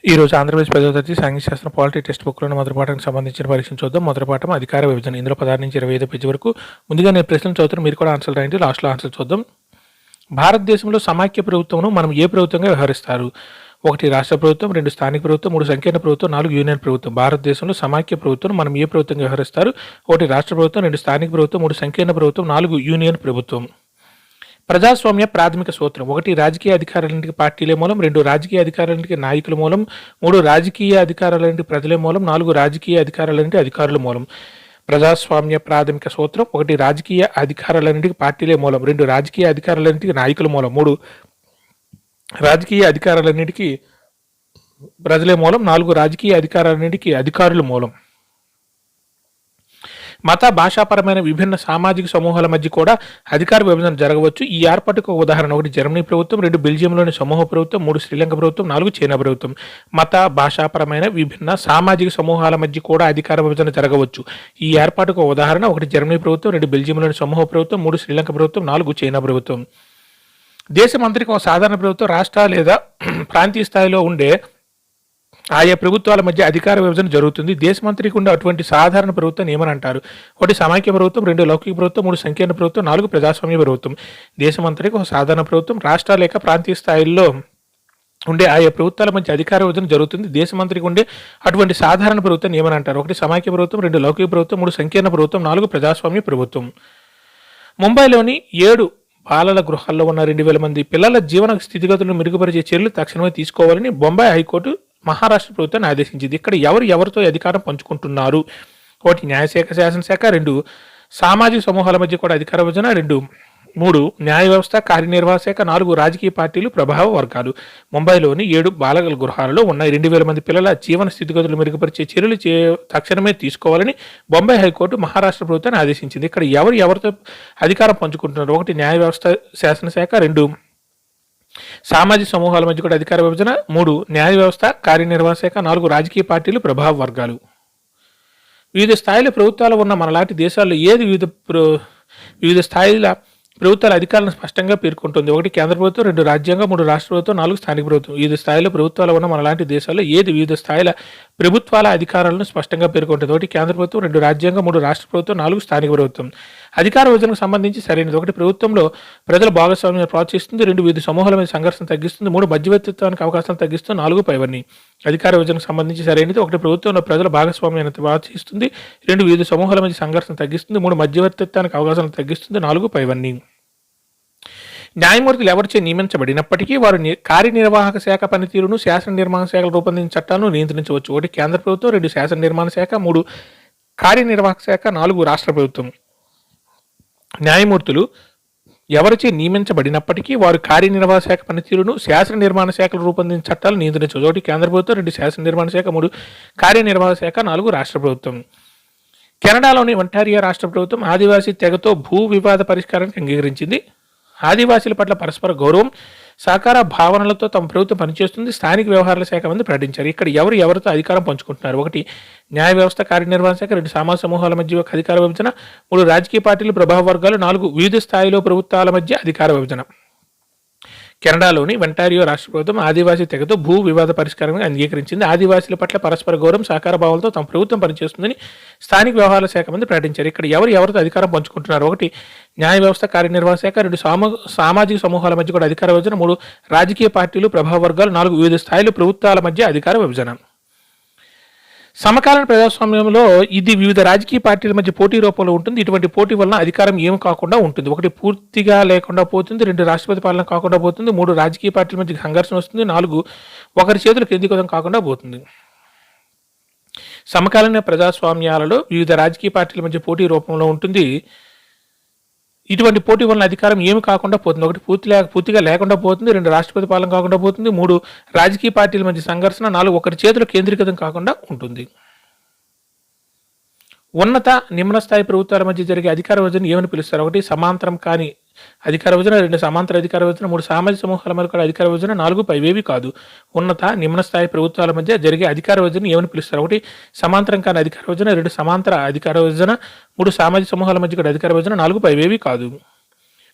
ఈరోజు ఆంధ్రప్రదేశ్ 10వ తరగతి సాంఘిక శాస్త్రం పాలిటీ టెక్స్ట్ బుక్లోని మొదటి పాఠానికి సంబంధించిన పరీక్షను చూద్దాం. మొదటి పాఠం అధికార విభజన. ఇందులో 16 నుంచి 25 పేజీ వరకు. ముందుగా నేను ప్రశ్నలు చదువుతాను, మీరు కూడా ఆన్సర్లు రాయండి. లాస్ట్లో ఆన్సర్ చూద్దాం. భారతదేశంలో సమాఖ్య ప్రభుత్వం మనం ఏ ప్రభుత్వంగా వ్యవహరిస్తారు? 1 రాష్ట్ర ప్రభుత్వం, 2 స్థానిక ప్రభుత్వం, 3 సంకీర్ణ ప్రభుత్వం, 4 యూనియన్ ప్రభుత్వం. భారతదేశంలో సమాఖ్య ప్రభుత్వం మనం ఏ ప్రభుత్వంగా వ్యవహరిస్తారు? 1 రాష్ట్ర ప్రభుత్వం, 2 స్థానిక ప్రభుత్వం, 3 సంకీర్ణ ప్రభుత్వం, 4 యూనియన్ ప్రభుత్వం. ప్రజాస్వామ్య ప్రాథమిక సూత్రం. 1 రాజకీయ అధికారాలన్నింటికి పార్టీలే మూలం, 2 రాజకీయ అధికారాలన్నింటికి నాయకుల మూలం, 3 రాజకీయ అధికారాలన్నింటికి ప్రజలే మూలం, 4 రాజకీయ అధికారాలన్నింటికి అధికారుల మూలం. ప్రజాస్వామ్య ప్రాథమిక సూత్రం. 1 రాజకీయ అధికారాలన్నింటికి పార్టీలే మూలం, 2 రాజకీయ అధికారాలన్నింటికి నాయకుల మూలం, 3 రాజకీయ అధికారాలన్నింటికి ప్రజలే మూలం, 4 రాజకీయ అధికారాలన్నింటికి అధికారుల మూలం. మత భాషాపరమైన విభిన్న సామాజిక సమూహాల మధ్య కూడా అధికార విభజన జరగవచ్చు. ఈ ఏర్పాటుకు ఉదాహరణ 1 జర్మనీ ప్రభుత్వం, 2 బెల్జియంలోని సమూహ ప్రభుత్వం, 3 శ్రీలంక ప్రభుత్వం, 4 చైనా ప్రభుత్వం. మత భాషాపరమైన విభిన్న సామాజిక సమూహాల మధ్య కూడా అధికార విభజన జరగవచ్చు. ఈ ఏర్పాటుకు ఉదాహరణ 1 జర్మనీ ప్రభుత్వం, 2 బెల్జియంలోని సమూహ ప్రభుత్వం, 3 శ్రీలంక ప్రభుత్వం, 4 చైనా ప్రభుత్వం. దేశమంతటికి ఒక సాధారణ ప్రభుత్వం రాష్ట్ర లేదా ప్రాంతీయ స్థాయిలో ఉండే ఆయా ప్రభుత్వాల మధ్య అధికార విభజన జరుగుతుంది. దేశమంతటికి ఉండే అటువంటి సాధారణ ప్రభుత్వం ఏమని అంటారు? 1 సమాఖ్య ప్రభుత్వం, 2 లౌకిక ప్రభుత్వం, 3 సంకీర్ణ ప్రభుత్వం, 4 ప్రజాస్వామ్య ప్రభుత్వం. దేశమంతటికి ఒక సాధారణ ప్రభుత్వం రాష్ట్ర లేక ప్రాంతీయ స్థాయిల్లో ఉండే ఆయా ప్రభుత్వాల మధ్య అధికార విభజన జరుగుతుంది. దేశమంతటికి ఉండే అటువంటి సాధారణ ప్రభుత్వం ఏమని అంటారు? 1 సమాఖ్య ప్రభుత్వం, 2 లౌకిక ప్రభుత్వం, 3 సంకీర్ణ ప్రభుత్వం, 4 ప్రజాస్వామ్య ప్రభుత్వం. ముంబైలోని 7 బాలల గృహాల్లో ఉన్న 2000 మంది పిల్లల జీవన స్థితిగతులను మెరుగుపరిచే చర్యలు తక్షణమే తీసుకోవాలని బొంబాయి హైకోర్టు మహారాష్ట్ర ప్రభుత్వాన్ని ఆదేశించింది. ఇక్కడ ఎవరితో అధికారం పంచుకుంటున్నారు? 1 న్యాయశాఖ, శాసనశాఖ, 2 సామాజిక సమూహాల మధ్య కూడా అధికార విభజన, 3 న్యాయ వ్యవస్థ, కార్యనిర్వాహక శాఖ, 4 రాజకీయ పార్టీలు, ప్రభావ వర్గాలు. ముంబైలోని 7 బాలల గృహాలలో ఉన్న 2000 మంది పిల్లల జీవన స్థితిగతులు మెరుగుపరిచే చర్యలు తక్షణమే తీసుకోవాలని బొంబాయి హైకోర్టు మహారాష్ట్ర ప్రభుత్వాన్ని ఆదేశించింది. ఇక్కడ ఎవరితో అధికారం పంచుకుంటున్నారు? 1 న్యాయ వ్యవస్థ, శాసనశాఖ, 2 సామాజిక సమూహాల మధ్య కూడా అధికార విభజన, 3 న్యాయ వ్యవస్థ, కార్యనిర్వాహక శాఖ, 4 రాజకీయ పార్టీలు, ప్రభావ వర్గాలు. వివిధ స్థాయిల ప్రభుత్వాలు ఉన్న మనలాంటి దేశాల్లో ఏది వివిధ స్థాయిల ప్రభుత్వాల అధికారులను స్పష్టంగా పేర్కొంటుంది? 1 కేంద్ర ప్రభుత్వం, 2 రాజ్యాంగం, 3 రాష్ట్ర ప్రభుత్వం, 4 స్థానిక ప్రభుత్వం. వివిధ స్థాయిలో ప్రభుత్వాలు ఉన్న మనలాంటి దేశాల్లో ఏది వివిధ స్థాయిల ప్రభుత్వాల అధికారాలను స్పష్టంగా పేర్కొంటుంది? 1 కేంద్ర ప్రభుత్వం, 2 రాజ్యాంగం, 3 రాష్ట్ర ప్రభుత్వం, 4 స్థానిక ప్రభుత్వం. అధికార విభజనకు సంబంధించి సరైనది. 1 ప్రభుత్వంలో ప్రజల భాగస్వామ్యాన్ని ప్రోత్సహిస్తుంది, 2 వివిధ సమూహాల మీద సంఘర్షణ తగ్గిస్తుంది, 3 మధ్యవర్తిత్వానికి అవకాశాలు తగ్గిస్తుంది, 4 పైవన్నీ. అధికార విభజనకు సంబంధించి సరైనది. 1 ప్రభుత్వంలో ప్రజల భాగస్వామ్యాన్ని ప్రోత్సహిస్తుంది, 2 వివిధ సమూహాల మధ్య సంఘర్షణ తగ్గిస్తుంది, 3 మధ్యవర్తిత్వానికి అవకాశాలను తగ్గిస్తుంది, 4 పైవన్నీ. న్యాయమూర్తులు ఎవరిచే నియమించబడినప్పటికీ వారు కార్యనిర్వాహక శాఖ పనితీరును, శాసన నిర్మాణ శాఖలు రూపొందించిన చట్టాలను నియంత్రించవచ్చు. 1 కేంద్ర ప్రభుత్వం, 2 శాసన నిర్మాణ శాఖ, 3 కార్యనిర్వాహక శాఖ, 4 రాష్ట్ర ప్రభుత్వం. న్యాయమూర్తులు ఎవరిచే నియమించబడినప్పటికీ వారు కార్యనిర్వాహక శాఖ పనితీరును, శాసన నిర్మాణ శాఖలు రూపొందించిన చట్టాలు నియంత్రించవచ్చు. 1 కేంద్ర ప్రభుత్వం, 2 శాసన నిర్మాణ శాఖ, 3 కార్యనిర్వాహక శాఖ, 4 రాష్ట్ర ప్రభుత్వం. కెనడాలోని ఒంటారియో రాష్ట్ర ప్రభుత్వం ఆదివాసీ తెగతో భూ వివాద పరిష్కారానికి అంగీకరించింది. ఆదివాసీల పట్ల పరస్పర గౌరవం, సహకార భావనలతో తమ ప్రభుత్వం పనిచేస్తుంది. స్థానిక వ్యవహారాల శాఖ మంది ప్రకటించారు. ఇక్కడ ఎవరితో అధికారం పంచుకుంటున్నారు? 1 న్యాయ వ్యవస్థ, కార్యనిర్వహణ శాఖ, 2 సామాజిక సమూహాల మధ్య అధికార విభజన, 3 రాజకీయ పార్టీలు, ప్రభావ వర్గాలు, 4 వివిధ స్థాయిలో ప్రభుత్వాల మధ్య అధికార విభజన. కెనడాలోని ఒంటారియో రాష్ట్ర ప్రభుత్వం ఆదివాసీ తెగతో భూ వివాద పరిష్కారాన్ని అంగీకరించింది. ఆదివాసీల పట్ల పరస్పర గౌరవం, సహకార భావాలతో తమ ప్రభుత్వం పనిచేస్తుందని స్థానిక వ్యవహారాల శాఖ మంది ప్రకటించారు. ఇక్కడ ఎవరితో అధికారం పంచుకుంటున్నారు? 1 న్యాయ వ్యవస్థ, కార్యనిర్వాహక శాఖ, 2 సామాజిక సమూహాల మధ్య కూడా అధికార విభజన, 3 రాజకీయ పార్టీలు, ప్రభావ వర్గాలు, 4 వివిధ స్థాయిలో ప్రభుత్వాల మధ్య అధికార విభజన. సమకాలీన ప్రజాస్వామ్యంలో ఇది వివిధ రాజకీయ పార్టీల మధ్య పోటీ రూపంలో ఉంటుంది. ఇటువంటి పోటీ వలన అధికారం ఏమి కాకుండా ఉంటుంది? 1 పూర్తిగా లేకుండా పోతుంది, 2 రాష్ట్రపతి పాలన కాకుండా పోతుంది, 3 రాజకీయ పార్టీల మధ్య సంఘర్షణ వస్తుంది, 4 ఒకరి చేతులు కేంద్రీకృతం కాకుండా పోతుంది. సమకాలీన ప్రజాస్వామ్యాలలో వివిధ రాజకీయ పార్టీల మధ్య పోటీ రూపంలో ఉంటుంది. ఇటువంటి పోటీ వలన అధికారం ఏమి కాకుండా పోతుంది? 1 పూర్తిగా లేకుండా పోతుంది, 2 రాష్ట్రపతి పాలన కాకుండా పోతుంది, 3 రాజకీయ పార్టీల మధ్య సంఘర్షణ, 4 ఒకరి చేతులు కేంద్రీకృతం కాకుండా ఉంటుంది. ఉన్నత నిమ్న స్థాయి ప్రభుత్వాల మధ్య జరిగే అధికార విభజన ఏమని పిలుస్తారు? 1 సమాంతరం కాని అధికార విభజన, 2 సమాంతర అధికార విభజన, 3 సామాజిక సమూహాల మధ్య కూడా అధికార విభజన, 4 పైవేవి కాదు. ఉన్నత నిమ్న స్థాయి ప్రభుత్వాల మధ్య జరిగే అధికార విభజన ఏమని పిలుస్తారు? 1 సమాంతరం కాని అధికార విభజన, 2 సమాంతర అధికార విభజన, 3 సామాజిక సమూహాల మధ్య కూడా అధికార విభజన, 4 పైవేవి కాదు.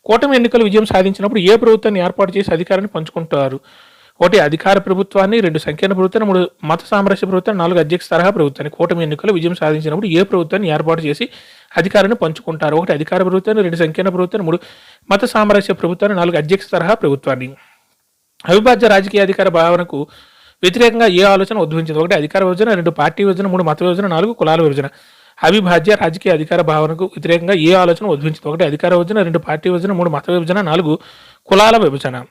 కూటమి ఎన్నికలు విజయం సాధించినప్పుడు ఏ ప్రభుత్వాన్ని ఏర్పాటు చేసి అధికారాన్ని పంచుకుంటారు? ఒకటి అధికార ప్రభుత్వాన్ని, 2 సంకీర్ణ ప్రభుత్వాన్ని, 3 మత సామరస్య ప్రభుత్వాన్ని, 4 అధ్యక్ష తరహా ప్రభుత్వాన్ని. కూటమి ఎన్నికల్లో విజయం సాధించినప్పుడు ఏ ప్రభుత్వాన్ని ఏర్పాటు చేసి అధికారాన్ని పంచుకుంటారు? ఒకటి అధికార ప్రభుత్వాన్ని, 2 సంకీర్ణ ప్రభుత్వాన్ని, 3 మత సామరస్య ప్రభుత్వాన్ని, 4 అధ్యక్ష తరహా ప్రభుత్వాన్ని. అవిభాజ్య రాజకీయ అధికార భావనకు వ్యతిరేకంగా ఏ ఆలోచన ఉద్భవించింది? ఒకటి అధికార విభజన, 2 పార్టీ విభజన, 3 మత విభజన, 4 కులాల విభజన. అవిభాజ్య రాజకీయ అధికార భావనకు వ్యతిరేకంగా ఏ ఆలోచన ఉద్భవించింది? ఒకటి అధికార విభజన, 2 పార్టీ విభజన, 3 మత విభజన, 4 కులాల విభజన.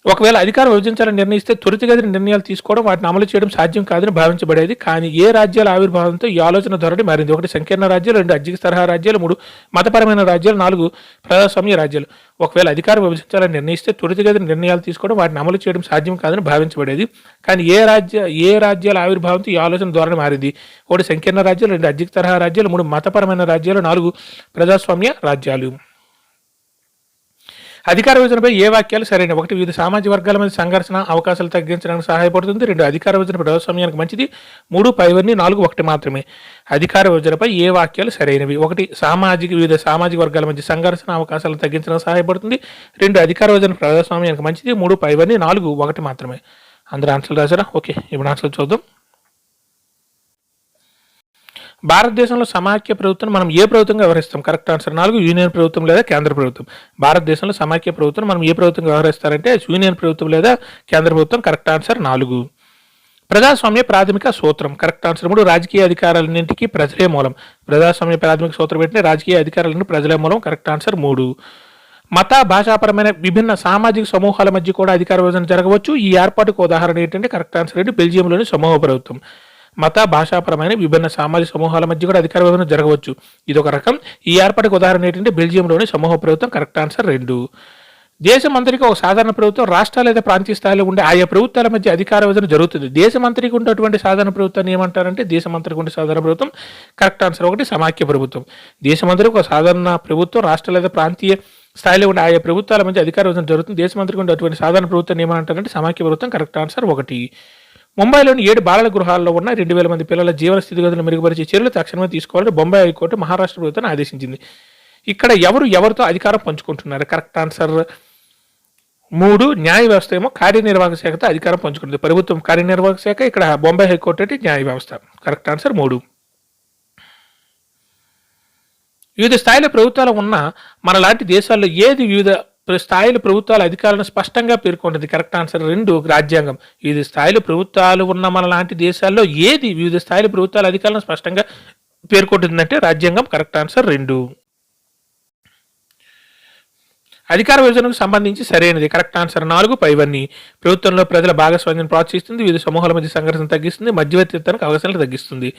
ఒకవేళ అధికారం విభజించాలని నిర్ణయిస్తే త్వరితగతిన నిర్ణయాలు తీసుకోవడం, వాటిని అమలు చేయడం సాధ్యం కాదని భావించబడేది. కానీ ఏ రాజ్యాల ఆవిర్భావంతో ఈ ఆలోచన ధోరణి మారింది? ఒకటి సంకీర్ణ రాజ్యాలు, 2 అధ్యక్ష తరహా రాజ్యాలు, 3 మతపరమైన రాజ్యాలు, 4 ప్రజాస్వామ్య రాజ్యాలు. ఒకవేళ అధికారం విభజించాలని నిర్ణయిస్తే త్వరితగతిన నిర్ణయాలు తీసుకోవడం, వాటిని అమలు చేయడం సాధ్యం కాదని భావించబడేది. కానీ ఏ రాజ్యాల ఆవిర్భావంతో ఈ ఆలోచన ధోరణి మారింది? ఒకటి సంకీర్ణ రాజ్యాలు, 2 అధ్యక్ష తరహా రాజ్యాలు, 3 మతపరమైన రాజ్యాలు, 4 ప్రజాస్వామ్య రాజ్యాలు. అధికార విభజనపై ఏ వాక్యాలు సరైన? ఒకటి వివిధ సామాజిక వర్గాల మధ్య సంఘర్షణ అవకాశాలు తగ్గించడానికి సహాయపడుతుంది, 2 అధికార విభజన ప్రజాస్వామ్యానికి మంచిది, 3 పైవన్నీ, 4 ఒకటి మాత్రమే. అధికార విభజనపై ఏ వాక్యాలు సరైనవి? ఒకటి వివిధ సామాజిక వర్గాల మధ్య సంఘర్షణ అవకాశాలను తగ్గించడానికి సహాయపడుతుంది, 2 అధికార విభజన ప్రజాస్వామ్యానికి మంచిది, 3 పైవన్నీ, 4 ఒకటి మాత్రమే. అందరూ ఆన్సర్లు రాశారా? ఓకే, ఇప్పుడు ఆన్సర్లు చూద్దాం. భారతదేశంలో సమాఖ్య ప్రభుత్వం మనం ఏ ప్రభుత్వంగా వ్యవహరిస్తాం? కరెక్ట్ ఆన్సర్ 4 యూనియన్ ప్రభుత్వం లేదా కేంద్ర ప్రభుత్వం. భారతదేశంలో సమాఖ్య ప్రభుత్వం మనం ఏ ప్రభుత్వంగా వ్యవహరిస్తారంటే యూనియన్ ప్రభుత్వం లేదా కేంద్ర ప్రభుత్వం. Correct answer 4. ప్రజాస్వామ్య ప్రాథమిక సూత్రం. కరెక్ట్ ఆన్సర్ 3 రాజకీయ అధికారాలన్నింటికీ ప్రజలే మూలం. ప్రజాస్వామ్య ప్రాథమిక సూత్రం ఏంటంటే రాజకీయ అధికారాలను ప్రజలే మూలం. Correct answer 3. మత భాషాపరమైన విభిన్న సామాజిక సమూహాల మధ్య కూడా అధికార విభజన జరగవచ్చు. ఈ ఏర్పాటుకు ఉదాహరణ ఏంటంటే కరెక్ట్ ఆన్సర్ ఏంటి? బెల్జియంలోని సమూహ ప్రభుత్వం. మత భాషాపరమైన విభిన్న సామాజిక సమూహాల మధ్య కూడా అధికార విభజన జరగవచ్చు. ఇది ఒక రకం. ఈ ఏర్పాటుకు ఉదాహరణ ఏంటంటే బెల్జియంలోని సమూహ ప్రభుత్వం. Correct answer 2. దేశమంతరికి ఒక సాధారణ ప్రభుత్వం, రాష్ట్రాల లేదా ప్రాంతీయ స్థాయిలో ఉండే ఆయా ప్రభుత్వాల మధ్య అధికార విభజన జరుగుతుంది. దేశమంతరికి ఉన్నటువంటి సాధారణ ప్రభుత్వాన్ని ఏమంటారంటే దేశమంతరికి ఉండే సాధారణ ప్రభుత్వం. కరెక్ట్ ఆన్సర్ 1 సమాఖ్య ప్రభుత్వం. దేశమంతరికి ఒక సాధారణ ప్రభుత్వం, రాష్ట్రాల లేదా ప్రాంతీయ స్థాయిలో ఉండే ఆయా ప్రభుత్వాల మధ్య అధికార విభజన జరుగుతుంది. దేశమంతరికి ఉండేటువంటి సాధారణ ప్రభుత్వాన్ని ఏమంటారంటే సమాఖ్య ప్రభుత్వం. Correct answer 1. ముంబైలోని 7 బాలల గృహాల్లో ఉన్న 2,000 మంది పిల్లల జీవన స్థితిగతులను మెరుగుపరిచే చర్యలు తక్షణమే తీసుకోవాలని బొంబాయి హైకోర్టు మహారాష్ట్ర ప్రభుత్వాన్ని ఆదేశించింది. ఇక్కడ ఎవరితో అధికారం పంచుకుంటున్నారు? కరెక్ట్ ఆన్సర్ 3 న్యాయ వ్యవస్థ ఏమో కార్యనిర్వాహక శాఖతో అధికారం పంచుకుంటుంది. ప్రభుత్వం కార్యనిర్వాహక శాఖ, ఇక్కడ బొంబాయి హైకోర్టు అంటే న్యాయ వ్యవస్థ. Correct answer 3. వివిధ స్థాయిలో ప్రభుత్వాలు ఉన్న మన లాంటి దేశాల్లో ఏది వివిధ స్థాయిలో ప్రభుత్వాల అధికారులను స్పష్టంగా పేర్కొంటుంది? కరెక్ట్ ఆన్సర్ 2 రాజ్యాంగం. వివిధ స్థాయిలో ప్రభుత్వాలు ఉన్న మన లాంటి దేశాల్లో ఏది వివిధ స్థాయిలో ప్రభుత్వాల అధికారులను స్పష్టంగా పేర్కొంటుందంటే రాజ్యాంగం. Correct answer 2. అధికార విభజనకు సంబంధించి సరైనది. కరెక్ట్ ఆన్సర్ 4 పైవన్నీ. ప్రభుత్వంలో ప్రజల భాగస్వామ్యాన్ని ప్రోత్సహిస్తుంది, వివిధ సమూహాల మధ్య సంఘర్షణ తగ్గిస్తుంది, మధ్యవర్తిత్వానికి అవకాశాలను తగ్గిస్తుంది.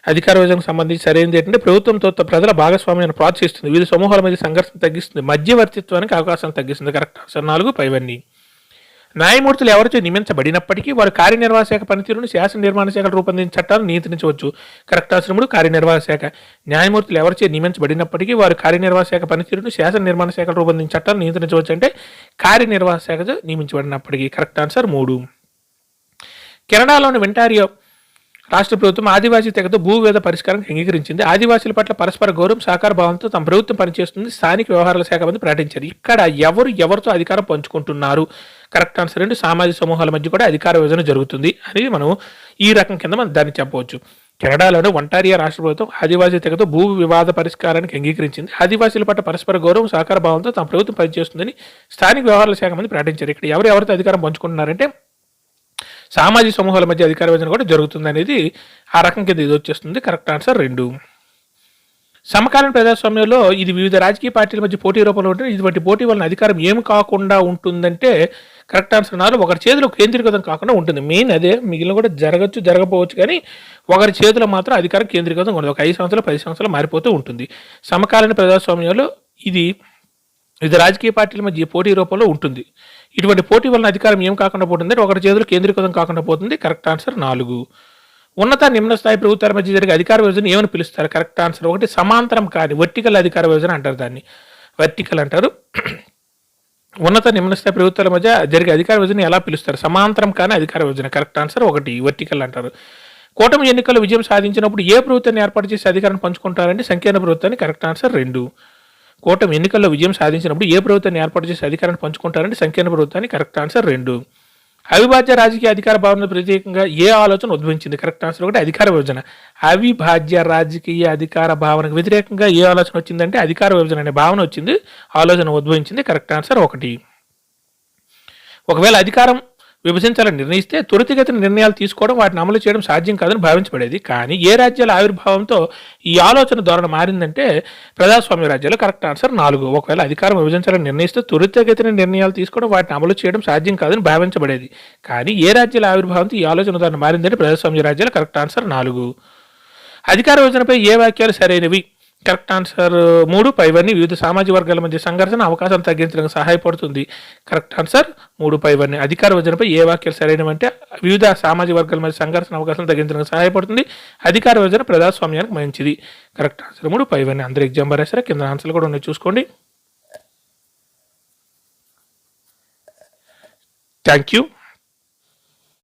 అధికార విభజనకు సంబంధించి సరైనది ఏంటంటే ప్రభుత్వంతో ప్రజల భాగస్వామ్యాన్ని ప్రోత్సహిస్తుంది, వివిధ సమూహాల మధ్య సంఘర్షణ తగ్గిస్తుంది, మధ్యవర్తిత్వానికి అవకాశాలను తగ్గిస్తుంది. కరెక్ట్ ఆన్సర్ 4 పైవన్నీ. న్యాయమూర్తులు ఎవరిచే నియమించబడినప్పటికీ వారు కార్యనిర్వాహక శాఖ పనితీరును శాసన నిర్మాణ శాఖలు రూపొందించిన చట్టాలను నియంత్రించవచ్చు. కరెక్ట్ ఆన్సర్ 3 కార్యనిర్వాహక శాఖ. న్యాయమూర్తులు ఎవరిచే నియమించబడినప్పటికీ వారు కార్యనిర్వాహక శాఖ పనితీరును శాసన నిర్మాణ శాఖలు రూపొందించిన చట్టాలను నియంత్రించవచ్చు అంటే కార్యనిర్వాహక శాఖతో నియమించబడినప్పటికీ. Correct answer 3. కెనడాలోని వెంటారియో రాష్ట్ర ప్రభుత్వం ఆదివాసీ తెగతో భూ వివాద పరిష్కారం అంగీకరించింది. ఆదివాసీల పట్ల పరస్పర గౌరవం, సహకార భావంతో తమ ప్రభుత్వం పనిచేస్తుంది స్థానిక వ్యవహారాల శాఖ మంది ప్రకటించారు. ఇక్కడ ఎవరితో అధికారం పంచుకుంటున్నారు? కరెక్ట్ ఆన్సర్ 2 సామాజిక సమూహాల మధ్య కూడా అధికార విభజన జరుగుతుంది అనేది మనం ఈ రకం కింద మనం దాన్ని చెప్పవచ్చు. కెనడాలోని ఒంటారియో రాష్ట్ర ప్రభుత్వం ఆదివాసీ తెగతో భూ వివాద పరిష్కారానికి అంగీకరించింది. ఆదివాసీల పట్ల పరస్పర గౌరవం, సహకార భావంతో తమ ప్రభుత్వం పనిచేస్తుందని స్థానిక వ్యవహారాల శాఖ మంది ప్రకటించారు. ఇక్కడ ఎవరితో అధికారం పంచుకుంటున్నారంటే సామాజిక సమూహాల మధ్య అధికార విభజన కూడా జరుగుతుంది అనేది ఆ రకం కింద ఇది వచ్చేస్తుంది. Correct answer 2. సమకాలీన ప్రజాస్వామ్యంలో ఇది వివిధ రాజకీయ పార్టీల మధ్య పోటీ రూపంలో ఉంటుంది. ఇటువంటి పోటీ వలన అధికారం ఏమి కాకుండా ఉంటుందంటే కరెక్ట్ ఆన్సర్ 4 ఒకరి చేతిలో కేంద్రీకృతం కాకుండా ఉంటుంది. మెయిన్ అదే. మిగిలిన కూడా జరగకపోవచ్చు కానీ ఒకరి చేతిలో మాత్రం అధికారం కేంద్రీకృతం ఉండదు. ఒక 5 సంవత్సరాలు 10 సంవత్సరాలు మారిపోతూ ఉంటుంది. సమకాలీన ప్రజాస్వామ్యంలో ఇది వివిధ రాజకీయ పార్టీల మధ్య పోటీ రూపంలో ఉంటుంది. ఇటువంటి పోటీ వలన అధికారం ఏం కాకుండా పోతుంది? ఒకరి చేతులు కేంద్రీకృతం కాకుండా పోతుంది. Correct answer 4. ఉన్నత నిమ్న స్థాయి ప్రభుత్వాల మధ్య జరిగే అధికార విభజన ఏమని పిలుస్తారు? కరెక్ట్ ఆన్సర్ 1 సమాంతరం కాని వర్టికల్ అధికార విభజన అంటారు. దాన్ని వర్టికల్ అంటారు. ఉన్నత నిమ్న స్థాయి ప్రభుత్వాల మధ్య జరిగే అధికార విభజన ఎలా పిలుస్తారు? సమాంతరం కానీ అధికార విభజన. కరెక్ట్ ఆన్సర్ 1 వర్టికల్ అంటారు. కూటమి ఎన్నికల్లో విజయం సాధించినప్పుడు ఏ ప్రభుత్వాన్ని ఏర్పాటు చేసి అధికారాన్ని పంచుకుంటారంటే సంకీర్ణ ప్రభుత్వాన్ని. Correct answer 2. కూటమి ఎన్నికల్లో విజయం సాధించినప్పుడు ఏ ప్రభుత్వాన్ని ఏర్పాటు చేసి అధికారాన్ని పంచుకుంటారంటే సంకీర్ణ ప్రభుత్వాన్ని. Correct answer 2. అవిభాజ్య రాజకీయ అధికార భావన ప్రత్యేకంగా ఏ ఆలోచన ఉద్భవించింది? కరెక్ట్ ఆన్సర్ 1 అధికార విభజన. అవిభాజ్య రాజకీయ అధికార భావనకు వ్యతిరేకంగా ఏ ఆలోచన వచ్చిందంటే అధికార విభజన అనే భావన వచ్చింది, ఆలోచన ఉద్భవించింది. Correct answer 1. ఒకవేళ అధికారం విభజించాలని నిర్ణయిస్తే త్వరితగతిన నిర్ణయాలు తీసుకోవడం, వాటిని అమలు చేయడం సాధ్యం కాదని భావించబడేది. కానీ ఏ రాజ్యాల ఆవిర్భావంతో ఈ ఆలోచన ధోరణి మారిందంటే ప్రజాస్వామ్య రాజ్యాలు. Correct answer 4. ఒకవేళ అధికారం విభజించాలని నిర్ణయిస్తే త్వరితగతిన నిర్ణయాలు తీసుకోవడం, వాటిని అమలు చేయడం సాధ్యం కాదని భావించబడేది. కానీ ఏ రాజ్యాల ఆవిర్భావంతో ఈ ఆలోచన ధోరణి మారిందంటే ప్రజాస్వామ్య రాజ్యాలు. Correct answer 4. అధికార విభజనపై ఏ వాక్యాలు సరైనవి? కరెక్ట్ ఆన్సర్ 3 పైవన్నీ వివిధ సామాజిక వర్గాల మధ్య సంఘర్షణ అవకాశాలు తగ్గించడానికి సహాయపడుతుంది. కరెక్ట్ ఆన్సర్ 3 పైవన్నీ. అధికార విభజనపై ఏ వాక్యాలు సరైనవంటే వివిధ సామాజిక వర్గాల మధ్య సంఘర్షణ అవకాశాలు తగ్గించడానికి సహాయపడుతుంది. అధికార విభజన ప్రజాస్వామ్యానికి మంచిది. కరెక్ట్ ఆన్సర్ 3 పైవన్నీ. అందరూ ఎగ్జామ్ రాశారా? కింద ఆన్సర్లు కూడా ఉన్నాయి, చూసుకోండి. Thank you.